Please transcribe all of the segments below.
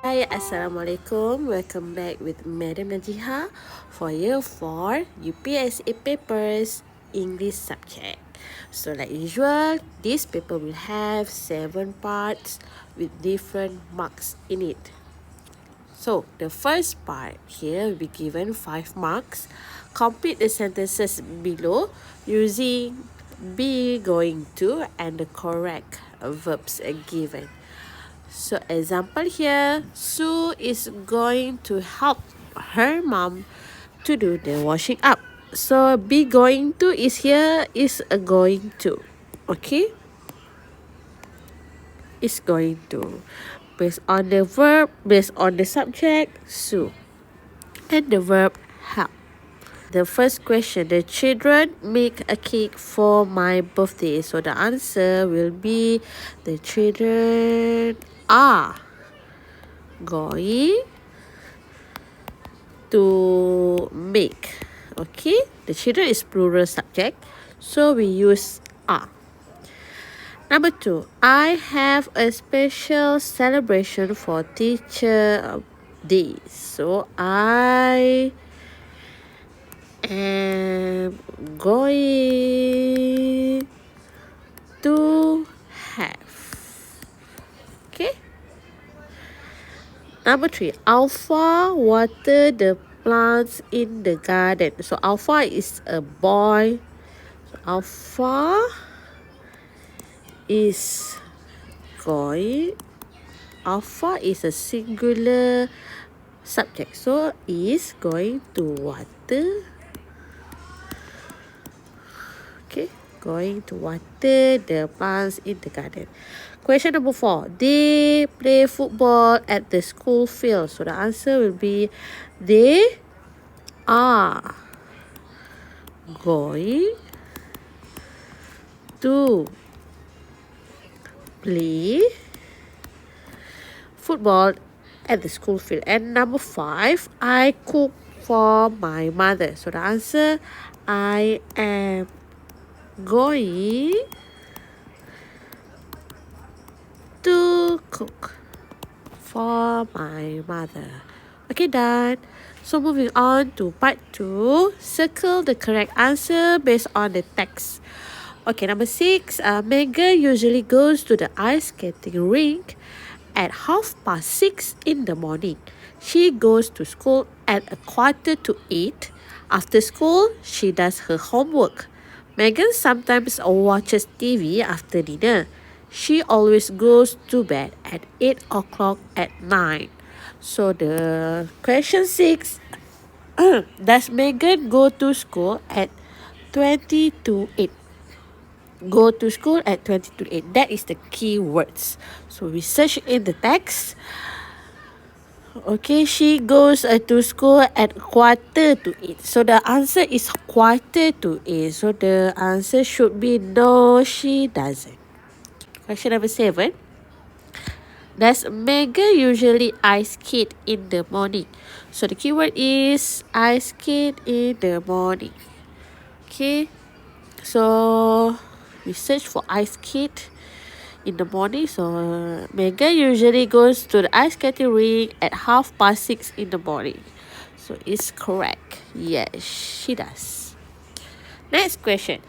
Hi, Assalamualaikum. Welcome back with Madam Nagiha for Year 4 UPSA Papers English subject. So like usual, this paper will have 7 parts with different marks in it. So the first part here will be given 5 marks. Complete the sentences below using be, going to, and the correct verbs are given. So example here, Sue is going to help her mom to do the washing up. So be going to is here is a going to. Okay? Is going to. Based on the verb, based on the subject, Sue. And the verb help. The first question, the children make a cake for my birthday. So the answer will be the children are going to make. Okay, the children is plural subject, so we use are. Number 2, I have a special celebration for teacher day. So I am going to have. Okay. Number 3, Alpha water the plants in the garden. So Alpha is a boy. So Alpha is going. Alpha is a singular subject. So is going to water. Okay, going to water the plants in the garden. Question number 4. They play football at the school field. So the answer will be they are going to play football at the school field. And number 5, I cook for my mother. So the answer, I am going to cook for my mother. Okay, done. So moving on to part 2, circle the correct answer based on the text. Okay, number 6, Megan usually goes to the ice skating rink at 6:30 in the morning. She goes to school at 7:45. After school, she does her homework. Megan sometimes watches TV after dinner. She always goes to bed at 8 o'clock at night. So the question 6, does Megan go to school at 20 to 8? Go to school at 20 to 8. That is the key words. So we search in the text. Okay, she goes to school at 7:45. So the answer is 7:45. So the answer should be no, she doesn't. Question number 7. Does Megan usually ice skate in the morning? So the keyword is ice skate in the morning. Okay, so we search for ice skate in the morning. So Megan usually goes to the ice skating rink at 6:30 in the morning. So it's correct. Yes, she does. Next question.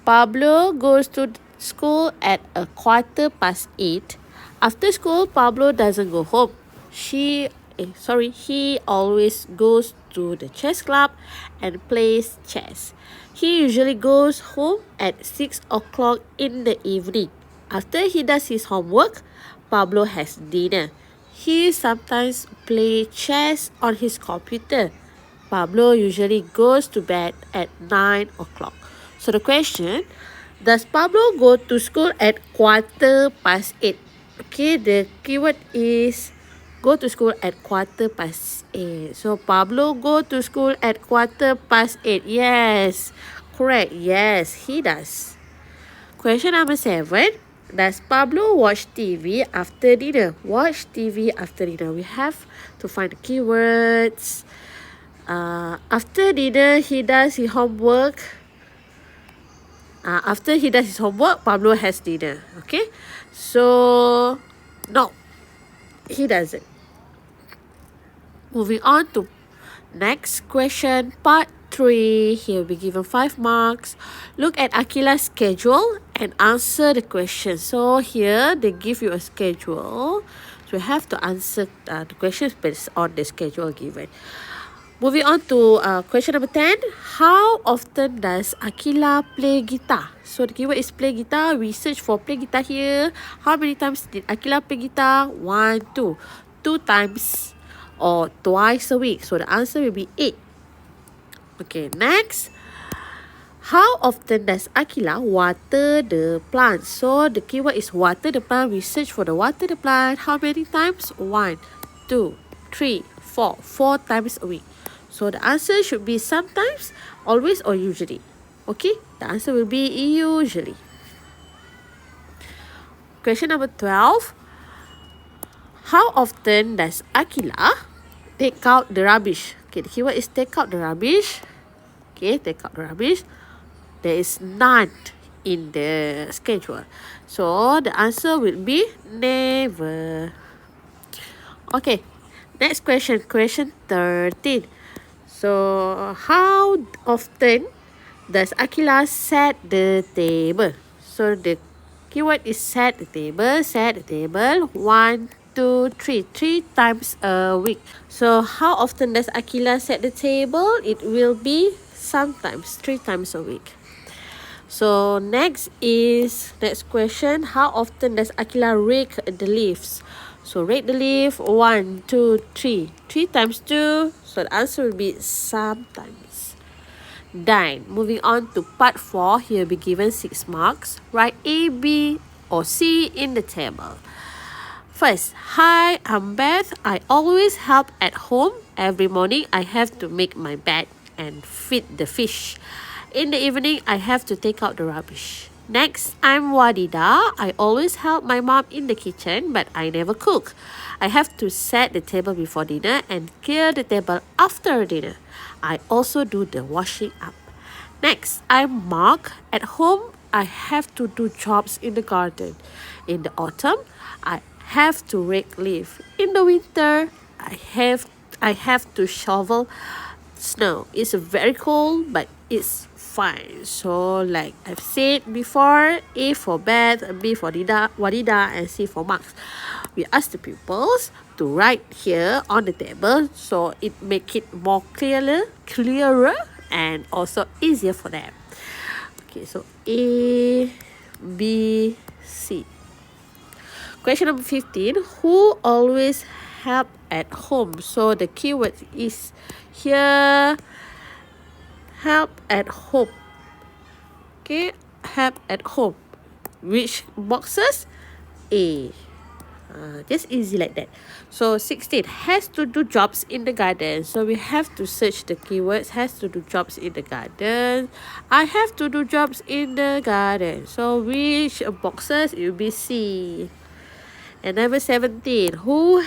Pablo goes to school at 8:15. After school, Pablo doesn't go home. He always goes to the chess club and plays chess. He usually goes home at 6 o'clock in the evening. After he does his homework, Pablo has dinner. He sometimes plays chess on his computer. Pablo usually goes to bed at 9 o'clock. So the question, does Pablo go to school at 8:15? Okay, the keyword is go to school at 8:15. So Pablo go to school at 8:15. Yes, correct. Yes, he does. Question number 7. Does Pablo watch TV after dinner? Watch TV after dinner. We have to find the keywords. After dinner, he does his homework. After he does his homework, Pablo has dinner. Okay, so no, he doesn't. Okay, question number 8. Does Pablo watch TV after dinner? Watch TV after dinner. We have to find the keywords. After dinner, he does his homework. After he does his homework, Pablo has dinner. Okay, so no, he doesn't. Moving on to next question, part 3. Here we given 5 marks. Look at Akila's schedule and answer the question. So here they give you a schedule. So you have to answer the questions based on the schedule given. Moving on to question number 10. How often does Akila play guitar? So the keyword is play guitar. We search for play guitar here. How many times did Akila play guitar? 1, 2. 2 times or twice a week. So the answer will be 8. Okay, next. How often does Akila water the plant? So the keyword is water the plant. We search for the water the plant. How many times? 1, 2, 3, 4. 4 times a week. So the answer should be sometimes, always, or usually. Okay, the answer will be usually. Question number 12. How often does Akila take out the rubbish? Okay, the keyword is take out the rubbish. Okay, take out the rubbish. There is none in the schedule. So the answer will be never. Okay, next question. Question 13. So how often does Akila set the table? So the keyword is set the table. Set the table. 1, 2, 3. 3 times a week. So how often does Akila set the table? It will be sometimes, 3 times a week. So next question. How often does Akila rake the leaves? So rake the leaf. 1, 2, 3. 3 times 2. So the answer will be sometimes. Done. Moving on to part 4. Here be given 6 marks. Write A, B, or C in the table. First, hi, I'm Beth. I always help at home. Every morning, I have to make my bed and feed the fish. In the evening, I have to take out the rubbish. Next, I'm Wadida. I always help my mom in the kitchen, but I never cook. I have to set the table before dinner and clear the table after dinner. I also do the washing up. Next, I'm Mark. At home, I have to do jobs in the garden. In the autumn, I have to rake leaf. In the winter, I have to shovel snow. It's very cold, but it's fine. So like I've said before, A for Beth, B for Wadida, and C for Max. We ask the pupils to write here on the table so it make it more clearer and also easier for them. Okay, so A, B, C. Question number 15. Who always help at home? So the keyword is here, help at home. Okay, help at home. Which boxes? A. Just easy like that. So 16. Has to do jobs in the garden. So we have to search the keywords. Has to do jobs in the garden. I have to do jobs in the garden. So which boxes? It will be C. And number 17. Who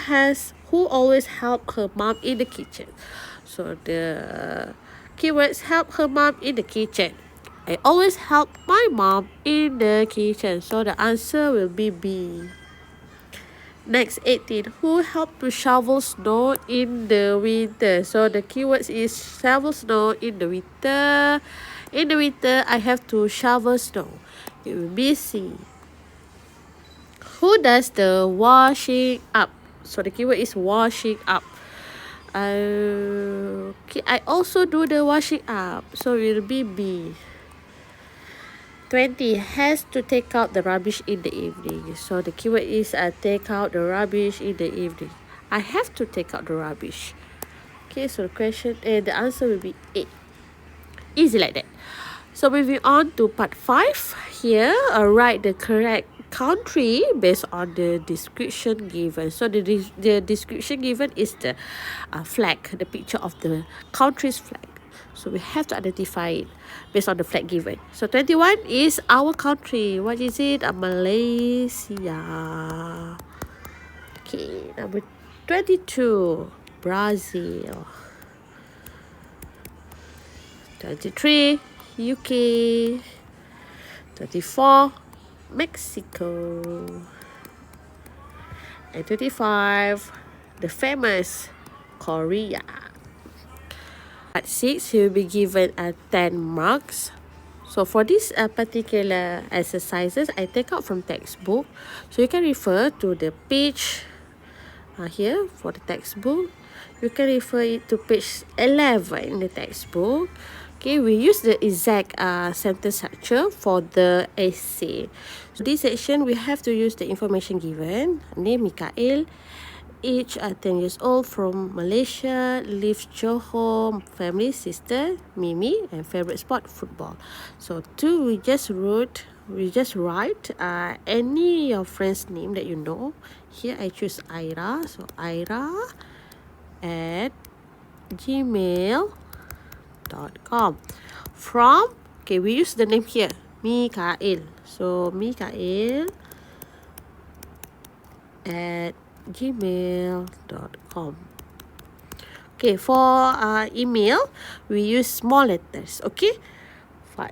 always help her mom in the kitchen? So the keywords help her mom in the kitchen. I always help my mom in the kitchen. So the answer will be B. Next, 18. Who helped to shovel snow in the winter? So the keywords is shovel snow in the winter. In the winter, I have to shovel snow. It will be C. Who does the washing up? So the keyword is washing up. Okay, I also do the washing up. So it will be B. 20. Has to take out the rubbish in the evening. So the keyword is take out the rubbish in the evening. I have to take out the rubbish. Okay, so the answer will be A. Easy like that. So moving on to part 5. Here, write the correct country based on the description given. So the description given is the flag, the picture of the country's flag. So we have to identify it based on the flag given. So 21 is our country. What is it? Malaysia. Okay, number 22, Brazil. 23, UK. 24, Mexico. And 25, the famous Korea. Part 6, you will be given 10 marks. So for this particular exercises, I take out from textbook. So you can refer to the page here for the textbook. You can refer it to page 11 in the textbook. Okay, we use the exact sentence structure for the essay. So this section, we have to use the information given. Name Mikael, age 10 years old, from Malaysia, lives Johor, family sister Mimi, and favorite sport football. So we just write any of your friend's name that you know. Here I choose Aira, so Aira at gmail.com. From, okay, we use the name here, Mikael. So Mikael at gmail.com. Okay, for email, we use small letters, okay?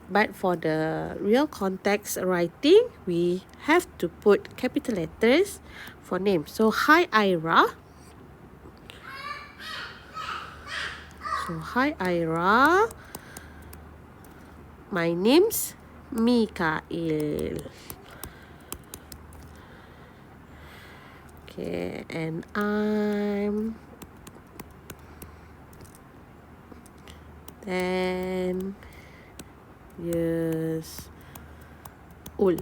But for the real context writing, we have to put capital letters for name. So, hi Ira. So, hi Ira. My name's Mikael. Okay, and I'm 10 years old.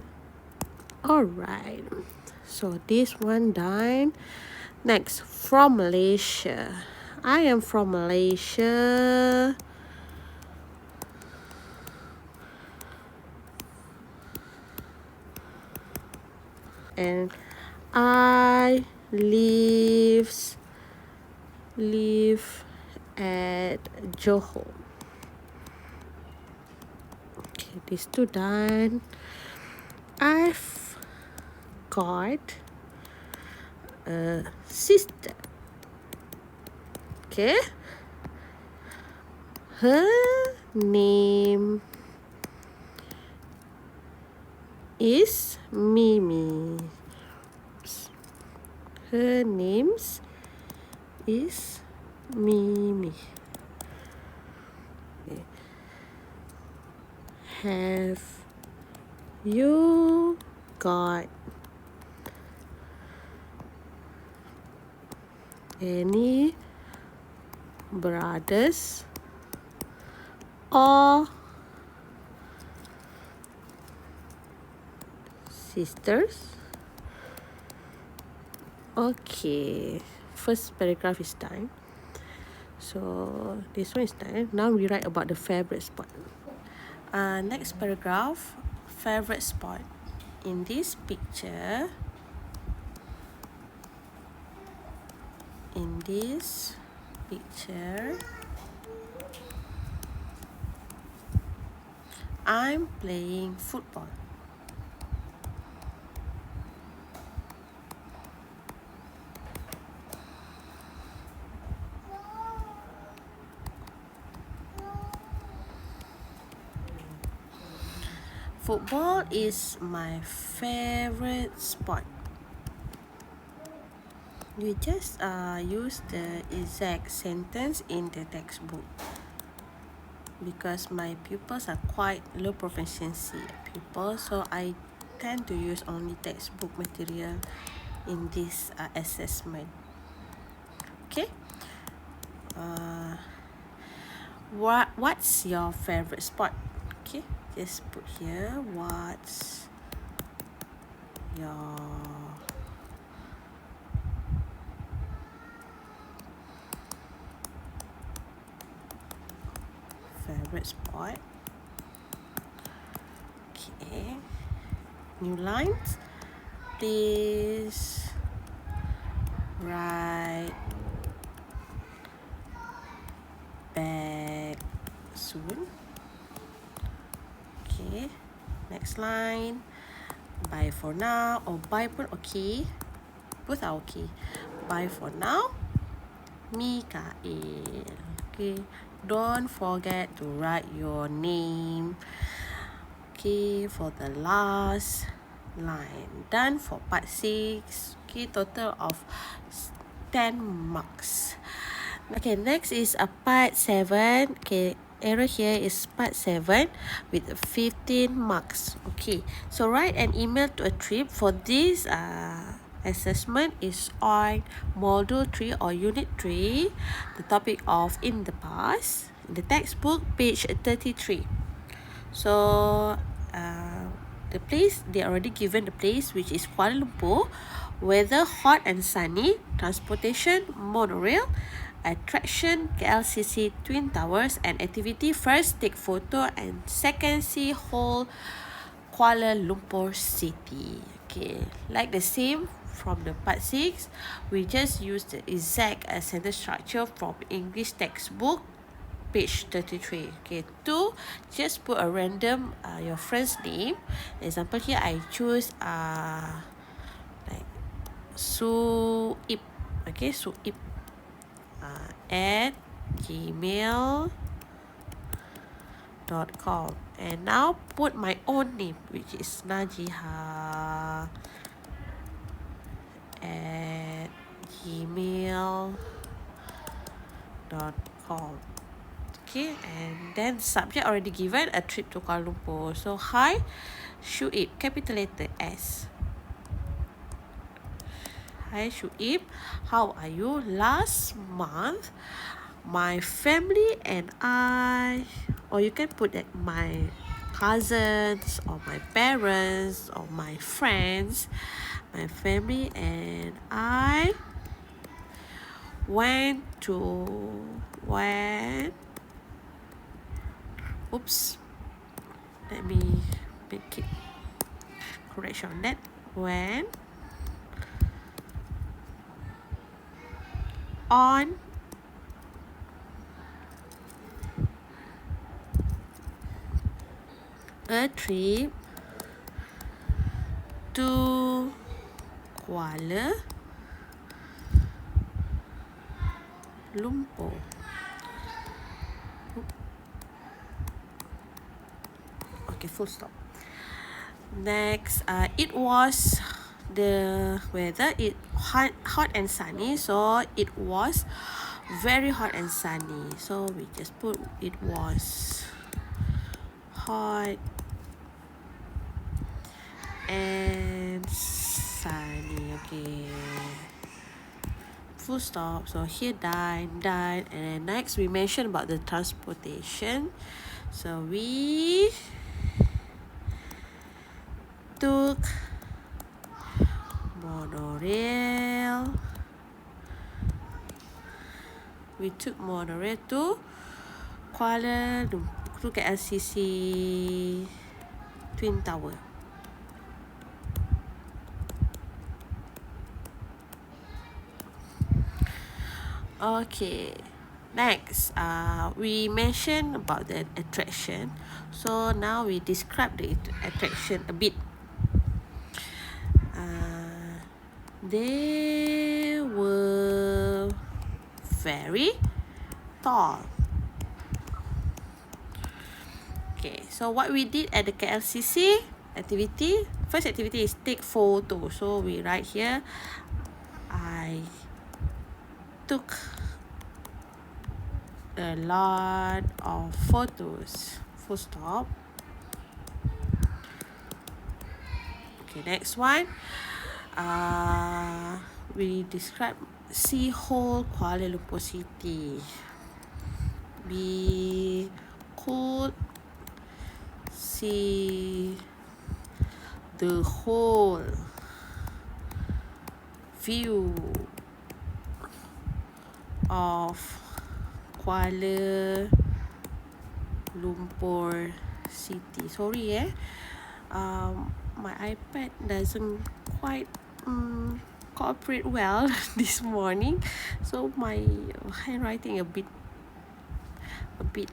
Alright, so this one done. Next, from Malaysia. I am from Malaysia. And I live at Johor. Okay, these two done. I've got a sister. Okay. Her name is Mimi. Her name's is Mimi. Okay. Have you got any brothers or sisters? Okay, first paragraph is done. So this one is done. Now we write about the favorite spot. Next paragraph, favorite spot. In this picture, I'm playing football. Football is my favorite sport. You just use the exact sentence in the textbook, because my pupils are quite low proficiency pupils, so I tend to use only textbook material in this assessment. Okay. What's your favorite sport? Okay, just put here, what's your favorite sport? Okay, new lines. Please write back soon. Okay, next line. Bye for now, or bye pun okay. Both are okay. Bye for now, Mikael. Okay, don't forget to write your name. Okay, for the last line. Done for part 6. Okay, total of 10 marks. Okay, next is a part 7. Okay, error here is part 7 with 15 marks. Okay, so write an email to a trip for this assessment is on module 3 or unit 3, the topic of in the past, in the textbook, page 33. So the place, they already given the place, which is Kuala Lumpur. Weather hot and sunny. Transportation monorail. Attraction KLCC Twin Towers. And activity, first take photo and second see whole Kuala Lumpur city. Okay, like the same from the part 6, we just use the exact sentence structure from English textbook, page 33. Okay, 2, just put a random your friend's name. Example here, I choose like Suip. Okay, Suip at gmail.com. And now put my own name, which is Nagiha at gmail.com. Okay, and then subject already given, a trip to Kuala Lumpur. So hi Shuib, capital letter S. Hi Shuib, how are you? Last month my family and I, or you can put that my cousins or my parents or my friends, my family and I went oops, let me make it correction on that. Went on a trip to Kuala Lumpur. Okay, full stop. Next, it was the weather, it hot and sunny, so it was very hot and sunny. So we just put it was hot and sunny. Okay, full stop. So here done. And then next we mentioned about the transportation. So we took monorail. We took monorail to Kuala Lumpur, to KLCC Twin Tower. Okay, next we mentioned about the attraction. So now we describe the attraction a bit. They were very tall. Okay, so what we did at the KLCC activity, first activity is take photo. So we write here, I took a lot of photos. Full stop. Okay, next one. We describe see whole Kuala Lumpur city. We could see the whole view of Kuala Lumpur city. Sorry my iPad doesn't quite cooperate well this morning, so my handwriting a bit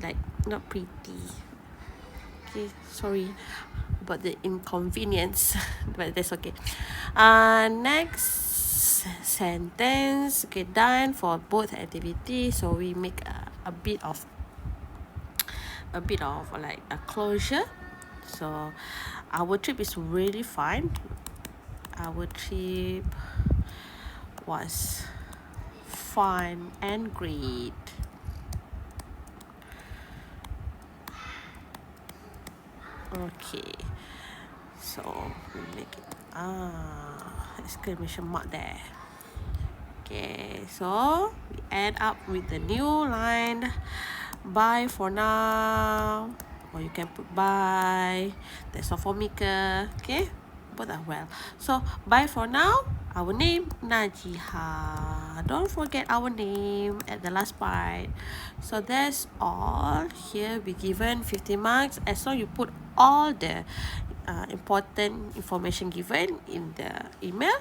like not pretty. Okay, sorry about the inconvenience but that's okay. Next sentence. Okay, done for both activities. So we make a bit of like a closure. So our trip is really fun. Our trip was fun and great. Okay, so we make it exclamation mark there. Okay, so we end up with the new line. Bye for now. Or you can put bye. That's all for Mika. Okay, both are well. So bye for now. Our name Nagiha. Don't forget our name at the last part. So that's all. Here we given 50 marks as long you put all the important information given in the email,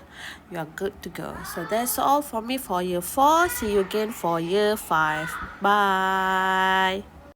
you are good to go. So that's all for me for year 4. See you again for year 5. Bye.